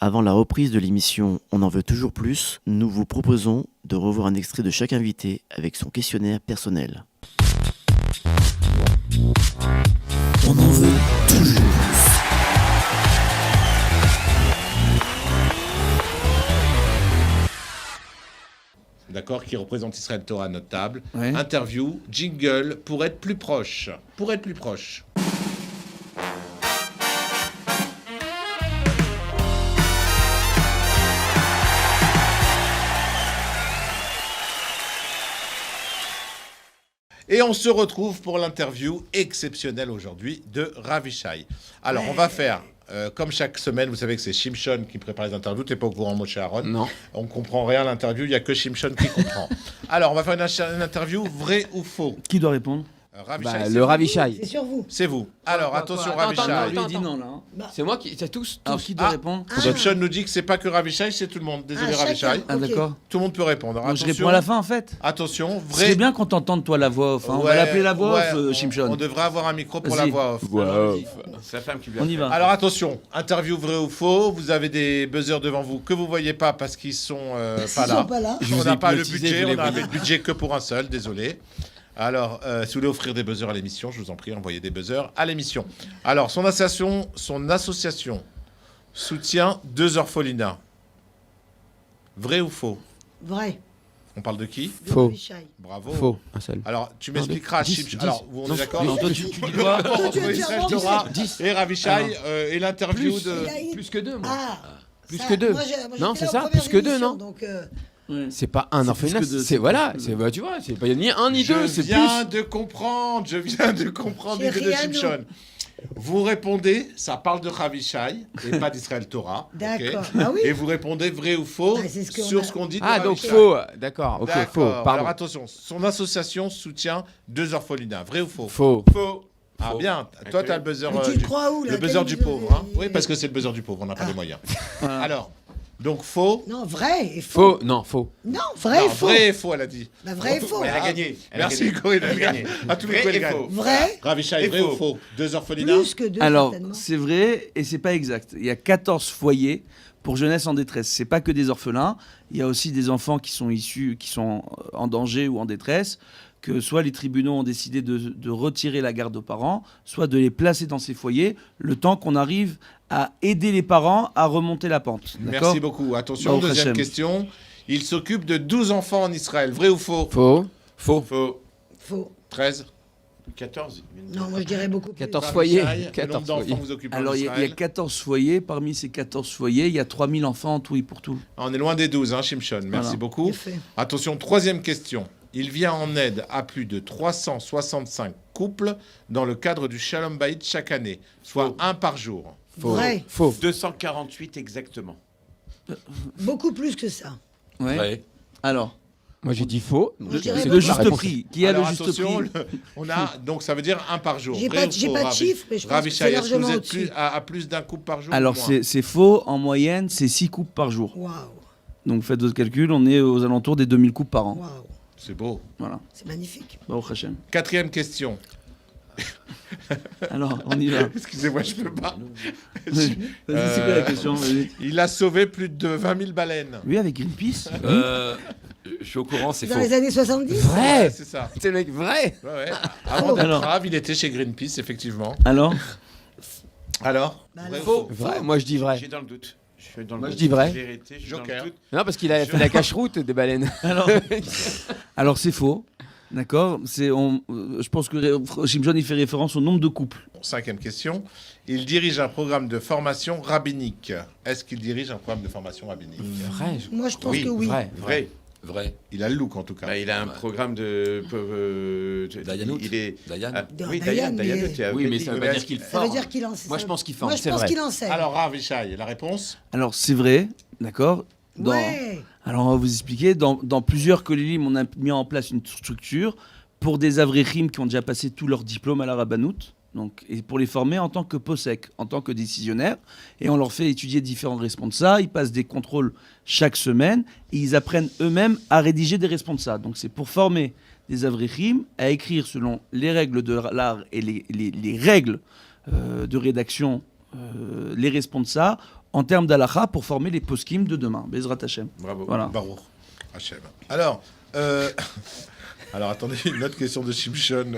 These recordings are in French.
Avant la reprise de l'émission On en veut toujours plus, nous vous proposons de revoir un extrait de chaque invité avec son questionnaire personnel. On en veut toujours plus. D'accord, qui représente Israël Torah à notre table. Ouais. Interview, jingle, pour être plus proche. Pour être plus proche. Et on se retrouve pour l'interview exceptionnelle aujourd'hui de Ravishai. Alors, on va faire, comme chaque semaine, vous savez que c'est Shimshon qui prépare les interviews. Tu n'es pas au courant, Moshe Aaron? Non. On ne comprend rien à l'interview, il n'y a que Shimshon qui comprend. Alors, on va faire une interview vrai ou faux. Qui doit répondre? Ravishai, Le Ravishai. C'est sur vous. c'est vous. Alors, attention, Ravishai. Lui il dit non là. C'est moi qui. C'est tous. Alors qui doit répondre? Shimshon nous dit que c'est pas que Ravishai, c'est tout le monde. Désolé, chacun. Ravishai. Ah Ok. d'accord. Tout le monde peut répondre. Moi, je Attention. réponds à la fin en fait. Attention, C'est vrai. bien qu'on t'entende toi la voix off. Hein. On va Ouais, l'appeler la voix ouais, off, Shimshon. On devrait avoir un micro pour Vas-y. la voix off. C'est la femme qui lui On y va. Alors attention, interview vrai ou faux. Vous avez des buzzers devant vous que vous voyez pas parce qu'ils sont pas Ils sont là. pas là. Je On vous n'a ai pas le hypnotisé, budget, vous on les a voyez. le budget que pour un seul, désolé. Alors, si vous voulez offrir des buzzers à l'émission, je vous en prie, envoyez des buzzers à l'émission. Alors, son association soutient 2 orphelinats. Vrai ou faux? Vrai. On parle de qui? De Faux. Ravishai. Bravo. Faux. Un seul. Alors, tu m'expliqueras, 10, Chip. 10. Alors, on Non, est d'accord? non, toi, tu dis quoi? Entre tu as Israël inventé. Torah 10. et Ravishai et l'interview Plus. de... Plus que 2, moi. Ah. Plus ça, que 2. moi, Non, j'étais c'est là ça, aux premières plus que 2, émissions, non? Donc, Ouais. C'est pas un C'est orphelinat. plus que deux, C'est c'est voilà. plus que C'est deux. bah, tu vois. C'est pas ni un ni Je deux. C'est viens plus. de comprendre, l'idée de Chérie, Shimshon. Vous répondez, ça parle de Ravishai et pas d'Israël Torah. ok D'accord. Ah oui. Et vous répondez vrai ou faux Ah, c'est ce qu'on sur a- ce qu'on dit de Ah donc Ravishai. faux. D'accord. Ok. D'accord. Faux. Alors Pardon. attention, son association soutient 2 orphelinats. Vrai ou faux? Faux. Faux. Ah Faux. bien, toi tu as le buzzer, Mais tu le crois où, là? le buzzer Quel du buzzer? pauvre. Hein oui, parce que c'est le buzzer du pauvre, on n'a pas les moyens. Alors, donc faux. Non, vrai et faux. Faux. Non. Faux. Non, vrai Non, et faux. vrai et faux, elle a dit. Bah, vrai et faux. Elle a gagné. Merci Corinne, elle gagne. À tous les coups, elle gagne. Vrai, Ravishai, vrai ou faux? 2 orphelinats? plus que 2, Alors, certainement. c'est vrai et c'est pas exact. Il y a 14 foyers pour jeunesse en détresse. C'est pas que des orphelins. Il y a aussi des enfants qui sont issus, qui sont en danger ou en détresse, que soit les tribunaux ont décidé de retirer la garde aux parents, soit de les placer dans ces foyers, le temps qu'on arrive à aider les parents à remonter la pente. D'accord ? Merci beaucoup. Attention, Baruch deuxième Hashem. question. Il s'occupe de 12 enfants en Israël. Vrai ou faux? Faux. Faux. Faux. Faux. 13. 14. Non, moi je dirais beaucoup plus. 14 Ravishai, foyers. le nombre 14 d'enfants foyers. vous occupez Alors, en il y a Israël? 14 foyers. Parmi ces 14 foyers, il y a 3000 enfants en tout et pour tout. Ah, on est loin des 12, hein, Shimshon. Merci Voilà. beaucoup. Bien fait. Attention, troisième question. Il vient en aide à plus de 365 couples dans le cadre du Shalom Bayit chaque année, soit un par jour. Faux. Vrai. Faux. 248 exactement. Beaucoup plus que ça. Ouais. Vrai. Alors, Moi j'ai dit faux. Moi, je dirais C'est pas le la juste réponse. prix. Qui a Alors, le juste attention, prix on a, donc ça veut dire un par jour. J'ai Vrai pas- ou j'ai faux, pas de Ravi- chiffre, mais je pense que Ravishai, c'est est-ce que vous largement êtes plus au-dessus. à plus d'un couple par jour? Alors, ou moins c'est faux. En moyenne, c'est 6 coupes par jour. Waouh. Donc, faites votre calcul. On est aux alentours des 2000 coupes par an. Waouh. C'est beau. Voilà. C'est magnifique. Baruch Hashem. Quatrième question. Alors, on y va. Excusez-moi, je peux pas. Vas-y, c'est quoi la question? Vas-y. Il a sauvé plus de 20 000 baleines. Oui, avec Greenpeace. Je suis au courant, c'est Dans faux. les années 70. Ouais, Vrai. c'est ça. C'est le mec vrai. Ouais, ouais. Avant d'être Alors. grave, il était chez Greenpeace, effectivement. Alors, Alors Bah, vrai ou alors. faux? Vrai. Moi je dis vrai. J'ai dans le doute. Je suis dans le Moi, doute. je dis vrai. Vérité, je suis dans le Joker. doute. Non parce qu'il a fait la cache-route des baleines. alors c'est faux. D'accord. Je pense que Shimshon il fait référence au nombre de couples. Cinquième question. Il dirige un programme de formation rabbinique. Est-ce qu'il dirige un programme de formation rabbinique? Vrai. Moi je pense Oui, que oui. Vrai. Vrai. Vrai. Il a le look, en tout cas. Bah, il a un programme de. Dayanout. Il est. Dayan. Ah, Dayan, oui, Dayan. mais- Dayan, tu as Oui, mais dit. ça veut mais pas est-ce dire qu'il Ça veut forme. dire qu'il enseigne. Moi, je pense qu'il forme, Moi je c'est pense vrai. qu'il enseigne. Alors, Ravishai, la réponse? Alors c'est vrai. D'accord. Ouais. Alors on va vous expliquer. Dans plusieurs collégiums, on a mis en place une structure pour des avréchim qui ont déjà passé tout leur diplôme à la rabbanout. Donc, et pour les former en tant que posek, en tant que décisionnaire. Et on leur fait étudier différents responsables. Ils passent des contrôles chaque semaine. Et ils apprennent eux-mêmes à rédiger des responsables. Donc c'est pour former des avréchim à écrire selon les règles de l'art et les règles de rédaction, les responsables en termes d'halakha pour former les poskim de demain. Bezrat Hashem. Bravo. Voilà. Baruch Hashem. Alors, alors attendez, une autre question de Shimshon.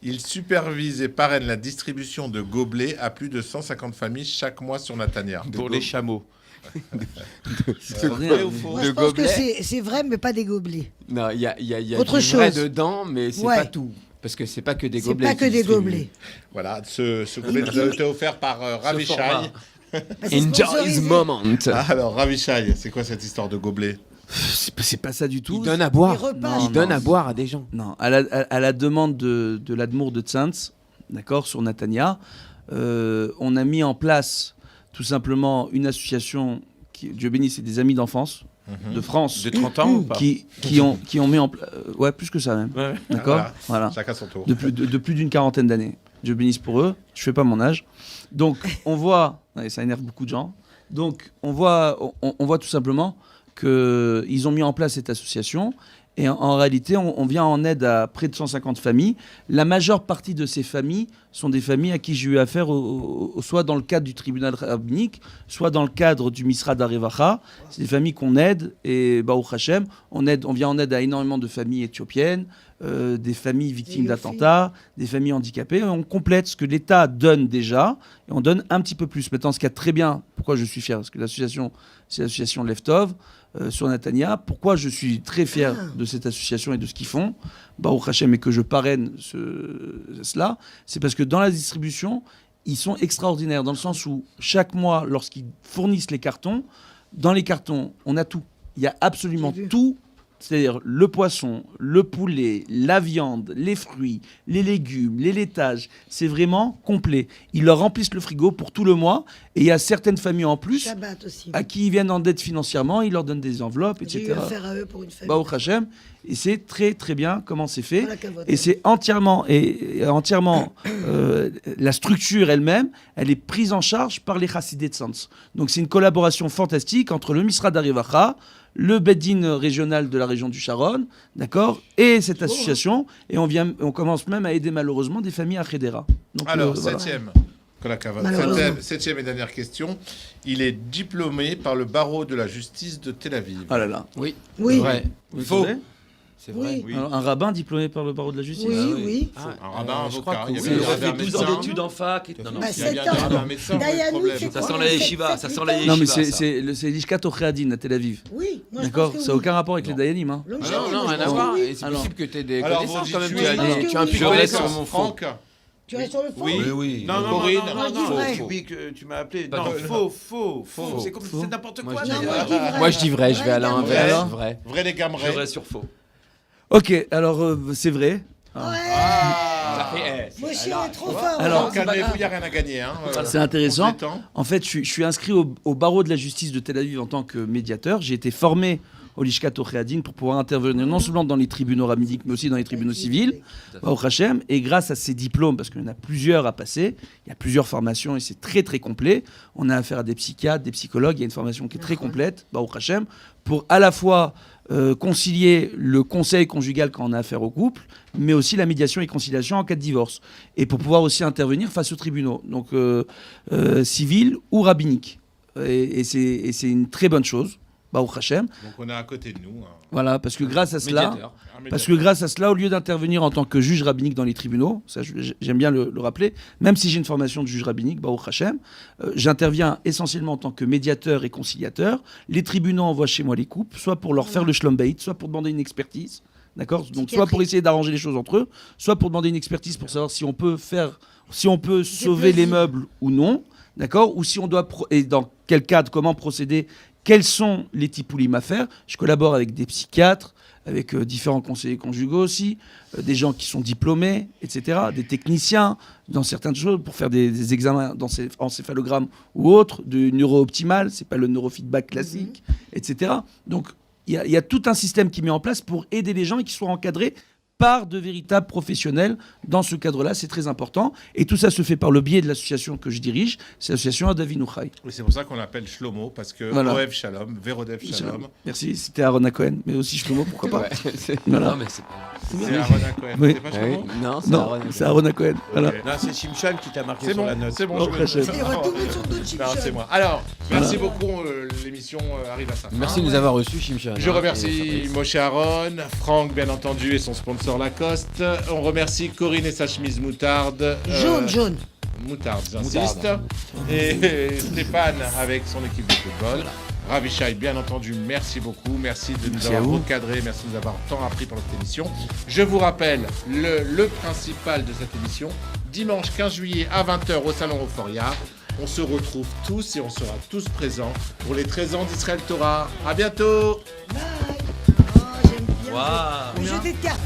Il supervise et parraine la distribution de gobelets à plus de 150 familles chaque mois sur Natania. Pour les chameaux. C'est vrai, vrai ou mais- faux Moi, De je pense que gobelets. c'est vrai, mais pas des gobelets. Non, il y a Autre du vrai chose. dedans, mais c'est Ouais. pas tout. Parce que c'est pas que des C'est gobelets. pas que qui des distribuent. gobelets. Voilà, ce gobelet nous a été offert par Ravishai. format. Bah, c'est Enjoy sponsorisé. the moment. Alors, Ravishai, c'est quoi cette histoire de gobelet? C'est pas ça du tout. Il donne à boire. Les repas, Non, Il donne non. à boire à des gens. Non, à la demande de l'Admour de Tzantz, d'accord, sur Natania, on a mis en place tout simplement une association, Dieu bénisse, c'est des amis d'enfance de France, De 30 ans ou pas qui ont mis en place, ouais, plus que ça même, Ouais. d'accord, voilà, Chacun son tour. de plus d'une quarantaine d'années. Dieu bénisse pour eux, je fais pas mon âge. Donc on voit, ouais, ça énerve beaucoup de gens, donc on voit tout simplement qu'ils ont mis en place cette association. Et en réalité, on vient en aide à près de 150 familles. La majeure partie de ces familles sont des familles à qui j'ai eu affaire soit dans le cadre du tribunal rabbinique, soit dans le cadre du Misra d'Arevacha. C'est des familles qu'on aide et Baruch Hashem, on vient en aide à énormément de familles éthiopiennes, des familles victimes Et d'attentats, des familles handicapées. Et on complète ce que l'État donne déjà et on donne un petit peu plus. Maintenant, ce qui est très bien, pourquoi je suis fier, parce que l'association, c'est l'association Leftov, sur Natania. Pourquoi je suis très fier de cette association et de ce qu'ils font, Baruch Hashem, et que je parraine cela, c'est parce que dans la distribution, ils sont extraordinaires, dans le sens où chaque mois, lorsqu'ils fournissent les cartons, dans les cartons, on a tout. Il y a absolument J'ai vu. tout. C'est-à-dire le poisson, le poulet, la viande, les fruits, les légumes, les laitages. C'est vraiment complet. Ils leur remplissent le frigo pour tout le mois. Et il y a certaines familles en plus Shabbat aussi. à qui ils viennent en dette financièrement. Ils leur donnent des enveloppes, J'ai eu etc. affaire à eux pour une famille. Baruch Hashem. Et c'est très très bien comment c'est fait. Voilà, Kavod. Et c'est entièrement, la structure elle-même, elle est prise en charge par les Chassidei Tzantz. Donc c'est une collaboration fantastique entre le Misra d'Arevacha, le Beddin régional de la région du Sharon, d'accord, et cette association. Et on commence même à aider malheureusement des familles à Khedera. Donc, Alors, voilà. Malheureusement. septième et dernière question. Il est diplômé par le barreau de la justice de Tel Aviv. Ah là là. Oui. Oui, Vrai. Vous Faux. savez C'est vrai. oui, Alors, un rabbin diplômé par le barreau de la justice. oui, Ah oui. oui. Un rabbin, je crois avocat. que Il y oui. avait Il a un fait 12 ans médecin. d'études en fac. Non, non. Bah, Il y a bien 7 ans. un médecin, pas de Dayanou, problème. c'est Ça quoi sent la yeshiva, ça sent la yeshiva. Non, mais ça. c'est l'Ishkat Ochéadine à Tel Aviv. Oui, moi je D'accord. pense que Ça n'a oui. aucun rapport avec les Dayanim. Hein. Longue Ah journée, non, moi, rien je à pense voir. que oui. Et c'est Alors- possible que tu aies des Alors, connaissances vous quand même. dites Tu as, oui. tu as un Je peu de reste connaissances. sur mon fond. Franck. Tu restes sur le fond Oui, Oui, oui. Non, non, Corinne, non, non, non, dis vrai. Cubic, tu m'as appelé. Pas Non, de- faux. C'est comme- c'est n'importe Moi, quoi. je dis d'ailleurs. Non, moi, je dis vrai. Moi, je dis vrai, je vais à Vrai, l'inverse. alors Vrai. Vrai les gammes, Je reste sur faux. Ok, alors c'est vrai. Ouais. Ah. Monsieur est trop fort. Alors, Alors, calmez-vous, il n'y a rien à gagner. Hein. C'est intéressant. On se détend. En fait, je suis inscrit au barreau de la justice de Tel Aviv en tant que médiateur. J'ai été formé au Lishkat Ochéadine pour pouvoir intervenir non seulement dans les tribunaux rabbiniques, mais aussi dans les tribunaux civils, au Hachem. Et grâce à ces diplômes, parce qu'il y en a plusieurs à passer, il y a plusieurs formations et c'est très très complet. On a affaire à des psychiatres, des psychologues. Il y a une formation qui est très complète, au Hachem, pour à la fois concilier le conseil conjugal quand on a affaire au couple, mais aussi la médiation et conciliation en cas de divorce. Et pour pouvoir aussi intervenir face aux tribunaux, donc civils ou rabbiniques. Et c'est une très bonne chose, Baruch Hashem. Donc on est à côté de nous. Hein. Voilà, parce que grâce à cela... Médiateur. Parce que grâce à cela, au lieu d'intervenir en tant que juge rabbinique dans les tribunaux, ça j'aime bien le rappeler, même si j'ai une formation de juge rabbinique, Baruch Hashem, j'interviens essentiellement en tant que médiateur et conciliateur. Les tribunaux envoient chez moi les couples, soit pour leur faire le shlom bayit, soit pour demander une expertise, d'accord. Donc soit pour essayer d'arranger les choses entre eux, soit pour demander une expertise pour savoir si on peut sauver les meubles ou non, d'accord, ou si on doit et dans quel cadre, comment procéder, quels sont les tipoulim à faire. Je collabore avec des psychiatres, avec différents conseillers conjugaux aussi, des gens qui sont diplômés, etc., des techniciens dans certaines choses pour faire des examens encéphalogramme ou autres, du neuro-optimal, c'est pas le neurofeedback classique, etc. Donc il y a tout un système qui met en place pour aider les gens et qui soient encadrés par de véritables professionnels. Dans ce cadre-là, c'est très important. Et tout ça se fait par le biais de l'association que je dirige, c'est l'association Adavinou Chai. Oui, c'est pour ça qu'on l'appelle Shlomo, parce que Voilà. Oev Shalom, Vérodev Shalom. Merci, c'était Aaron Cohen, mais aussi Shlomo, pourquoi pas. Ouais, c'est- Voilà. Non, mais c'est pas. C'est Aaron Cohen. Oui. C'est pas Ah Shlomo oui. Non, c'est Non, Aaron. c'est Aaron Cohen. Voilà. Ok. Non, c'est Chimchal qui t'a marqué C'est sur bon, la note. c'est bon. Oh, je me- Rachel. Et retourne sur d'autres Non, c'est moi. Alors, Merci beaucoup, l'émission arrive à sa fin. Merci de nous avoir reçus, Chimchana. Je remercie Moshe Aaron, Franck bien entendu et son sponsor Lacoste. On remercie Corinne et sa chemise moutarde. Jaune. Moutarde, j'insiste. Et Stéphane avec son équipe de football. Ravishai, bien entendu, merci beaucoup. Merci de nous avoir recadré, merci de nous avoir tant appris pendant cette émission. Je vous rappelle le principal de cette émission. Dimanche 15 juillet à 20h au Salon Euphoria. On se retrouve tous et on sera tous présents pour les 13 ans d'Israël Torah. À bientôt. Bye. Oh, j'aime bien. Waouh. Jeter de cartes.